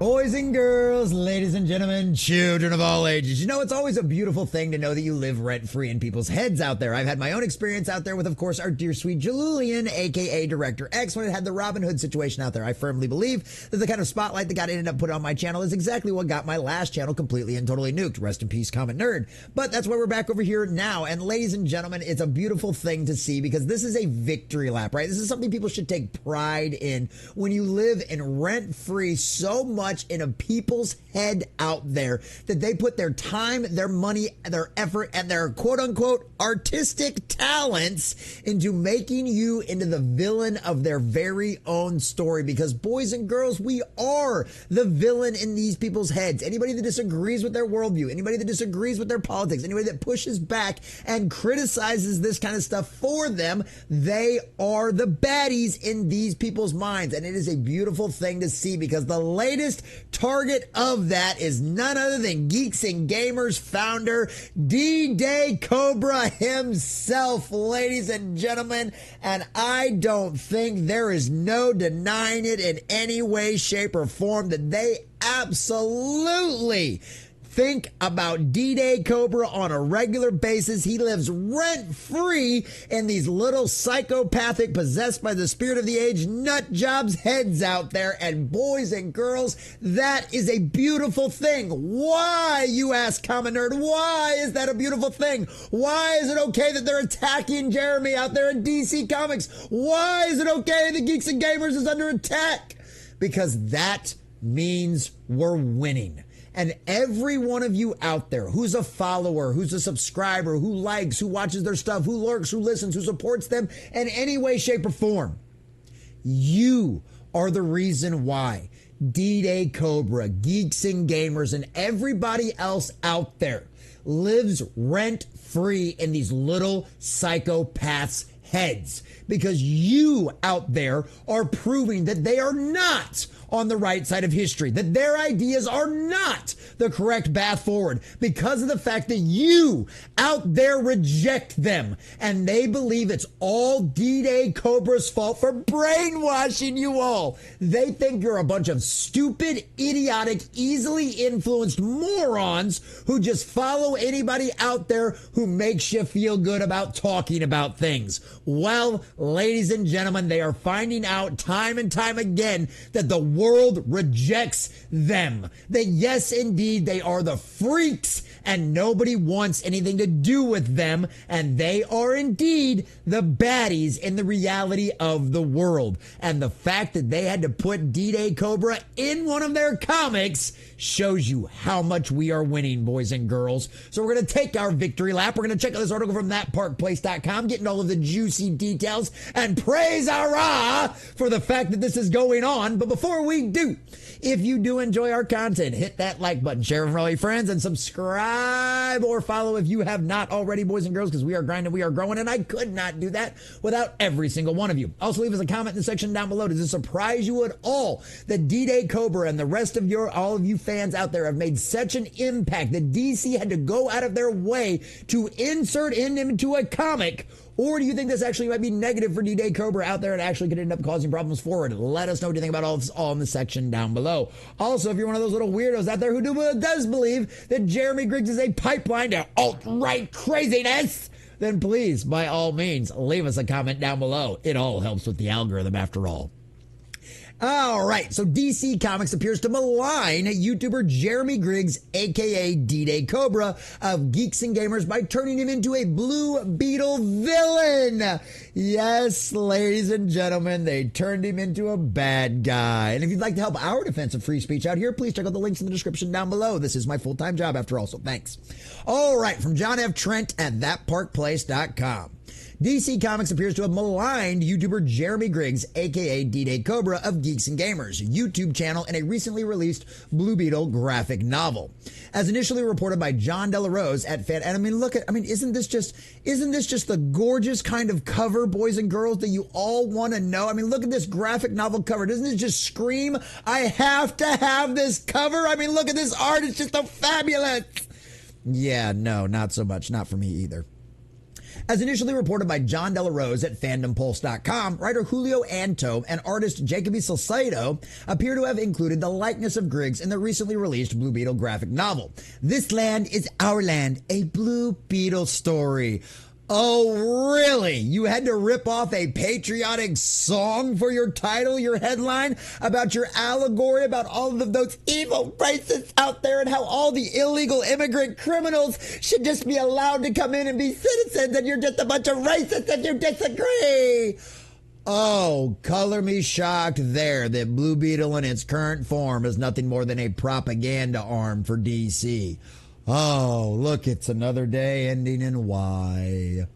Boys and girls, ladies and gentlemen, children of all ages. You know, it's always a beautiful thing to know that you live rent-free in people's heads out there. I've had my own experience out there with, of course, our dear sweet VILLIAN, a.k.a. Director X, when it had the Robin Hood situation out there. I firmly believe that the kind of spotlight that got ended up put on my channel is exactly what got my last channel completely and totally nuked. Rest in peace, Comet Nerd. But that's why we're back over here now. And ladies and gentlemen, it's a beautiful thing to see because this is a victory lap, right? This is something people should take pride in when you live in rent-free so much in a people's head out there that they put their time, their money, their effort, and their quote-unquote artistic talents into making you into the villain of their very own story. Because boys and girls, we are the villain in these people's heads. Anybody that disagrees with their worldview, anybody that disagrees with their politics, anybody that pushes back and criticizes this kind of stuff for them, they are the baddies in these people's minds. And it is a beautiful thing to see because the latest target of that is none other than Geeks and Gamers founder DDay Cobra himself, ladies and gentlemen. And I don't think there is no denying it in any way, shape, or form that they absolutely think about DDay Cobra on a regular basis. He lives rent-free in these little psychopathic, possessed by the spirit of the age, nut jobs heads out there. And boys and girls, that is a beautiful thing. Why, you ask, Common Nerd? Why is that a beautiful thing? Why is it okay that they're attacking Jeremy out there in DC Comics? Why is it okay that Geeks and Gamers is under attack? Because that means we're winning. And every one of you out there who's a follower, who's a subscriber, who likes, who watches their stuff, who lurks, who listens, who supports them in any way, shape, or form, you are the reason why DDay Cobra, Geeks and Gamers, and everybody else out there lives rent-free in these little psychopaths' heads. Because you out there are proving that they are not on the right side of history, that their ideas are not the correct path forward because of the fact that you out there reject them and they believe it's all DDay Cobra's fault for brainwashing you all. They think you're a bunch of stupid, idiotic, easily influenced morons who just follow anybody out there who makes you feel good about talking about things. Well, ladies and gentlemen, they are finding out time and time again that the world rejects them. That yes, indeed, they are the freaks and nobody wants anything to do with them. And they are indeed the baddies in the reality of the world. And the fact that they had to put DDay Cobra in one of their comics shows you how much we are winning, boys and girls. So we're going to take our victory lap. We're going to check out this article from thatparkplace.com, getting all of the juicy details, and praise Allah for the fact that this is going on. But before we do, if you do enjoy our content, hit that like button, share it with all your friends, and subscribe or follow if you have not already, boys and girls, because we are grinding, we are growing, and I could not do that without every single one of you. Also, leave us a comment in the section down below. Does it surprise you at all that DDay Cobra and the rest of all of you fans out there have made such an impact that DC had to go out of their way to insert him into a comic? Or do you think this actually might be negative for DDay Cobra out there and actually could end up causing problems forward? Let us know what you think about all this all in the section down below. Also, if you're one of those little weirdos out there who does believe that Jeremy Griggs is a pipeline to alt-right craziness, then please, by all means, leave us a comment down below. It all helps with the algorithm after all. All right, so DC Comics appears to malign YouTuber Jeremy Griggs, a.k.a. DDay Cobra of Geeks and Gamers, by turning him into a Blue Beetle villain. Yes, ladies and gentlemen, they turned him into a bad guy. And if you'd like to help our defense of free speech out here, please check out the links in the description down below. This is my full-time job after all, so thanks. All right, from John F. Trent at thatparkplace.com. DC Comics appears to have maligned YouTuber Jeremy Griggs, a.k.a. DDay Cobra of Geeks and Gamers, YouTube channel in a recently released Blue Beetle graphic novel. As initially reported by John Delarose at Fan, and isn't this just the gorgeous kind of cover, boys and girls, that you all want to know? I mean, look at this graphic novel cover. Doesn't it just scream, I have to have this cover? I mean, look at this art. It's just so fabulous. Yeah, no, not so much. Not for me either. As initially reported by John Della Rose at FandomPulse.com, writer Julio Anto and artist Jacoby Salcedo appear to have included the likeness of Griggs in the recently released Blue Beetle graphic novel. This Land is Our Land, a Blue Beetle story. Oh, really? You had to rip off a patriotic song for your title, your headline, about your allegory about all of those evil racists out there and how all the illegal immigrant criminals should just be allowed to come in and be citizens, and you're just a bunch of racists and you disagree. Oh, color me shocked there that Blue Beetle in its current form is nothing more than a propaganda arm for DC. Oh, look, it's another day ending in Y.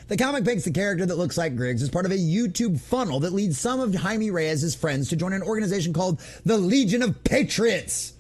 The comic paints the character that looks like Griggs as part of a YouTube funnel that leads some of Jaime Reyes' friends to join an organization called the Legion of Patriots.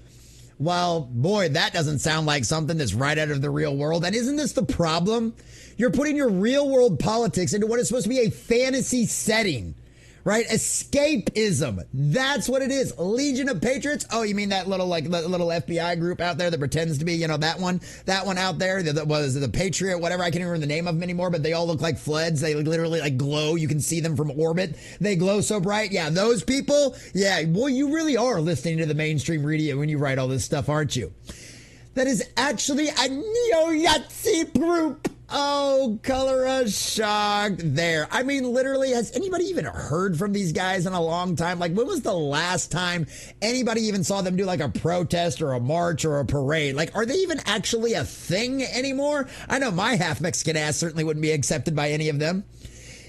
Well, boy, that doesn't sound like something that's right out of the real world. And isn't this the problem? You're putting your real world politics into what is supposed to be a fantasy setting. Right? Escapism. That's what it is. Legion of Patriots. Oh, you mean that little little FBI group out there that pretends to be, that one out there that was the Patriot, whatever. I can't even remember the name of them anymore, but they all look like floods. They literally glow. You can see them from orbit. They glow so bright. Yeah, those people. Yeah, boy, you really are listening to the mainstream media when you write all this stuff, aren't you? That is actually a neo-Nazi group. Oh, color us shocked there. I mean, literally, has anybody even heard from these guys in a long time? Like, when was the last time anybody even saw them do a protest or a march or a parade? Like, are they even actually a thing anymore? I know my half Mexican ass certainly wouldn't be accepted by any of them.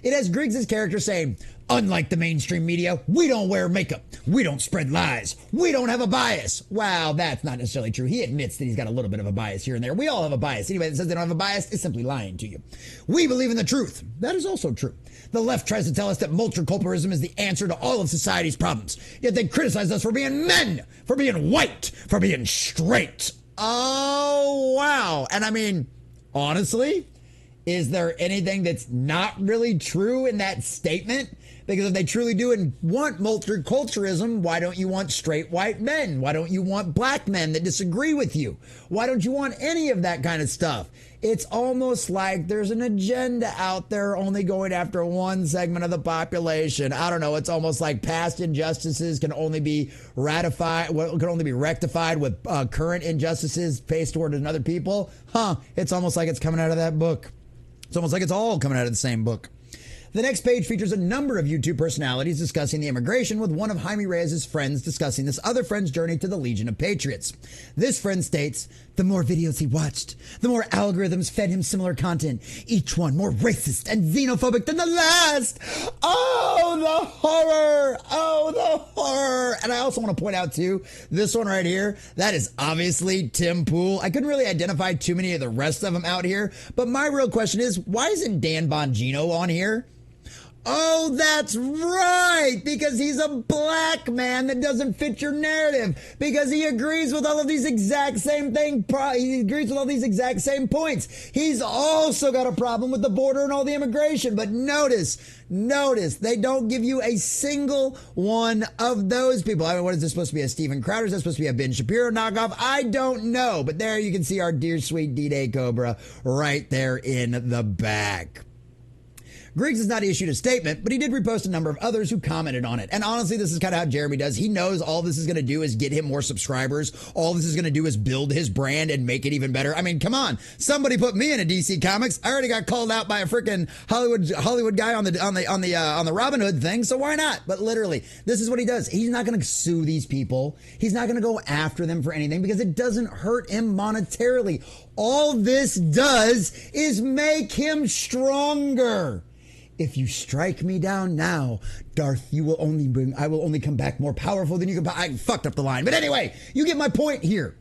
It has Griggs' character saying, unlike the mainstream media, we don't wear makeup. We don't spread lies. We don't have a bias. Well, that's not necessarily true. He admits that he's got a little bit of a bias here and there. We all have a bias. Anybody that says they don't have a bias is simply lying to you. We believe in the truth. That is also true. The left tries to tell us that multiculturalism is the answer to all of society's problems. Yet they criticize us for being men, for being white, for being straight. Oh, wow. And I mean, honestly, is there anything that's not really true in that statement? Because if they truly do and want multiculturalism, why don't you want straight white men? Why don't you want black men that disagree with you? Why don't you want any of that kind of stuff? It's almost like there's an agenda out there only going after one segment of the population. I don't know. It's almost like past injustices can only be rectified with current injustices faced toward another people. It's almost like it's coming out of that book. It's almost like it's all coming out of the same book. The next page features a number of YouTube personalities discussing the immigration, with one of Jaime Reyes' friends discussing this other friend's journey to the Legion of Patriots. This friend states, the more videos he watched, the more algorithms fed him similar content, each one more racist and xenophobic than the last. Oh, the horror. Oh, the horror. And I also want to point out, too, this one right here, that is obviously Tim Pool. I couldn't really identify too many of the rest of them out here, but my real question is, why isn't Dan Bongino on here? Oh, that's right, because he's a black man that doesn't fit your narrative, because he agrees with all of these exact same things. He agrees with all these exact same points. He's also got a problem with the border and all the immigration. But notice, they don't give you a single one of those people. I mean, what is this supposed to be, a Steven Crowder? Is that supposed to be a Ben Shapiro knockoff? I don't know. But there you can see our dear sweet DDay Cobra right there in the back. Griggs has not issued a statement, but he did repost a number of others who commented on it. And honestly, this is kind of how Jeremy does. He knows all this is going to do is get him more subscribers. All this is going to do is build his brand and make it even better. I mean, come on. Somebody put me in a DC Comics. I already got called out by a freaking Hollywood guy on the Robin Hood thing, so why not? But literally, this is what he does. He's not going to sue these people. He's not going to go after them for anything because it doesn't hurt him monetarily. All this does is make him stronger. If you strike me down now, Darth, I will only come back more powerful than you can. I fucked up the line. But anyway, you get my point here.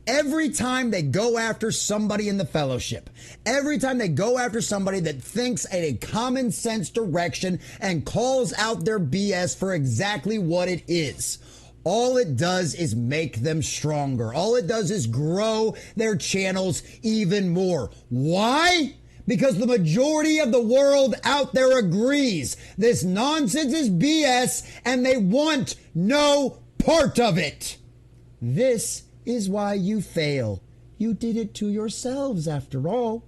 Every time they go after somebody in the Fellowship, every time they go after somebody that thinks in a common sense direction and calls out their BS for exactly what it is, all it does is make them stronger. All it does is grow their channels even more. Why? Because the majority of the world out there agrees this nonsense is BS and they want no part of it. This is why you fail. You did it to yourselves after all.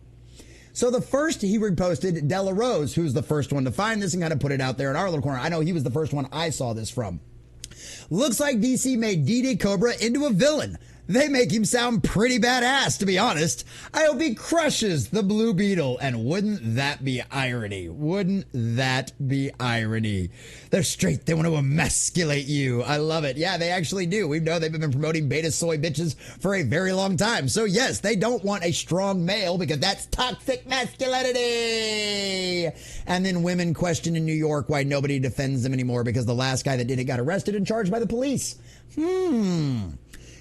So the first he reposted Della Rose, who's the first one to find this and kind of put it out there in our little corner. I know he was the first one I saw this from. Looks like DC made DDay Cobra into a villain. They make him sound pretty badass, to be honest. I hope he crushes the Blue Beetle, and wouldn't that be irony? Wouldn't that be irony? They're straight. They want to emasculate you. I love it. Yeah, they actually do. We know they've been promoting beta soy bitches for a very long time. So yes, they don't want a strong male because that's toxic masculinity. And then women question in New York why nobody defends them anymore because the last guy that did it got arrested and charged by the police.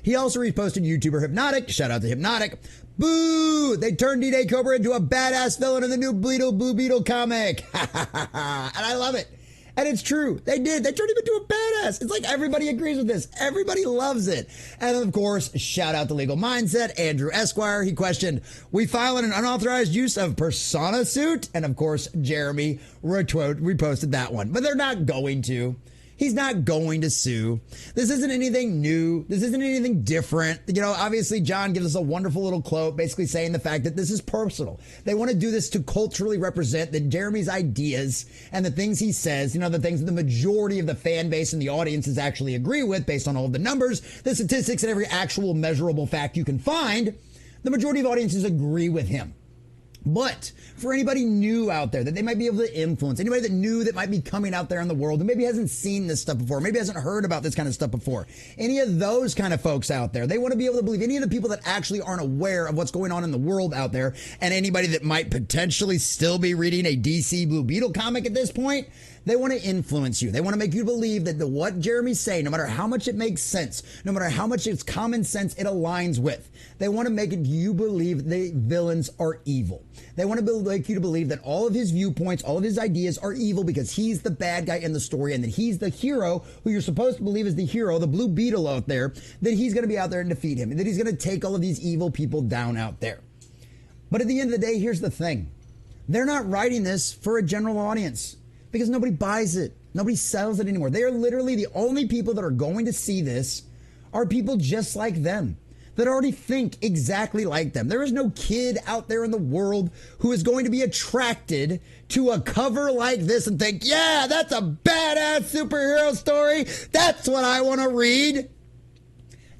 He also reposted YouTuber Hypnotic. Shout out to Hypnotic. Boo! They turned DDay Cobra into a badass villain in the new Blue Beetle comic. And I love it. And it's true. They did. They turned him into a badass. It's like everybody agrees with this. Everybody loves it. And of course, shout out to Legal Mindset. Andrew Esquire. He questioned, we file an unauthorized use of persona suit? And of course, Jeremy reposted that one. But they're not going to. He's not going to sue. This isn't anything new. This isn't anything different. You know, obviously, John gives us a wonderful little quote basically saying the fact that this is personal. They want to do this to culturally represent that Jeremy's ideas and the things he says, you know, the things that the majority of the fan base and the audiences actually agree with based on all of the numbers, the statistics, and every actual measurable fact you can find, the majority of audiences agree with him. But for anybody new out there that they might be able to influence, anybody that new that might be coming out there in the world who maybe hasn't seen this stuff before, maybe hasn't heard about this kind of stuff before, any of those kind of folks out there, they want to be able to believe any of the people that actually aren't aware of what's going on in the world out there, and anybody that might potentially still be reading a DC Blue Beetle comic at this point, they want to influence you. They want to make you believe that what Jeremy's saying, no matter how much it makes sense, no matter how much it's common sense it aligns with, they want to make you believe the villains are evil. They want to make you to believe that all of his viewpoints, all of his ideas are evil because he's the bad guy in the story and that he's the hero who you're supposed to believe is the hero, the Blue Beetle out there, that he's going to be out there and defeat him, and that he's going to take all of these evil people down out there. But at the end of the day, here's the thing. They're not writing this for a general audience because nobody buys it. Nobody sells it anymore. They are literally the only people that are going to see this are people just like them, that already think exactly like them. There is no kid out there in the world who is going to be attracted to a cover like this and think, yeah, that's a badass superhero story. That's what I want to read.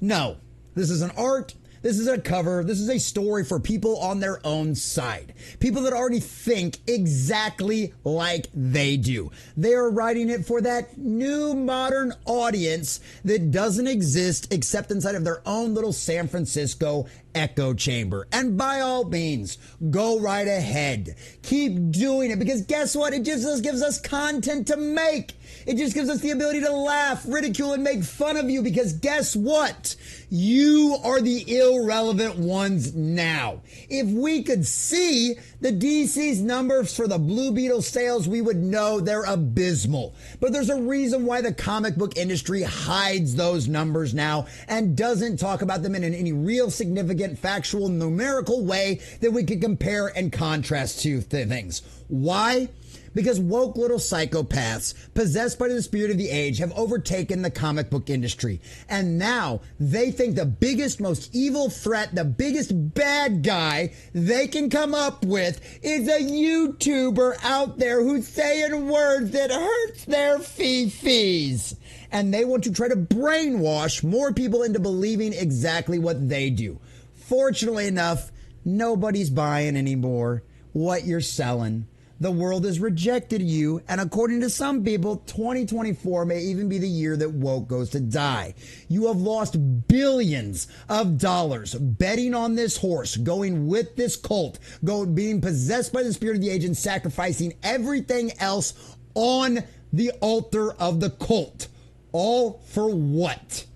No, this is an art. This is a cover. This is a story for people on their own side. People that already think exactly like they do. They are writing it for that new modern audience that doesn't exist except inside of their own little San Francisco echo chamber. And by all means, go right ahead. Keep doing it because guess what? It just gives us content to make. It just gives us the ability to laugh, ridicule, and make fun of you because guess what? You are the irrelevant ones now. If we could see the DC's numbers for the Blue Beetle sales, we would know they're abysmal. But there's a reason why the comic book industry hides those numbers now and doesn't talk about them in any real significant, factual, numerical way that we could compare and contrast to things. Why? Because woke little psychopaths possessed by the spirit of the age have overtaken the comic book industry. And now they think the biggest, most evil threat, the biggest bad guy they can come up with is a YouTuber out there who's saying words that hurts their fee-fees. And they want to try to brainwash more people into believing exactly what they do. Fortunately enough, nobody's buying anymore what you're selling. The world has rejected you, and according to some people, 2024 may even be the year that woke goes to die. You have lost billions of dollars betting on this horse, going with this cult, being possessed by the spirit of the age and sacrificing everything else on the altar of the cult. All for what?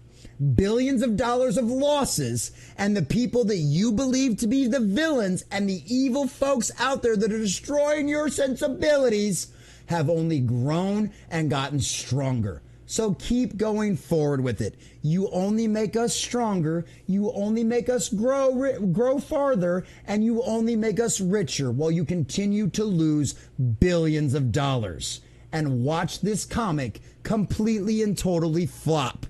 Billions of dollars of losses, and the people that you believe to be the villains and the evil folks out there that are destroying your sensibilities have only grown and gotten stronger. So keep going forward with it. You only make us stronger. You only make us grow farther, and you only make us richer while you continue to lose billions of dollars. And watch this comic completely and totally flop.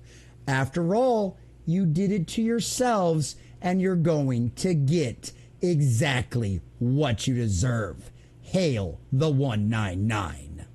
After all, you did it to yourselves, and you're going to get exactly what you deserve. Hail the 199.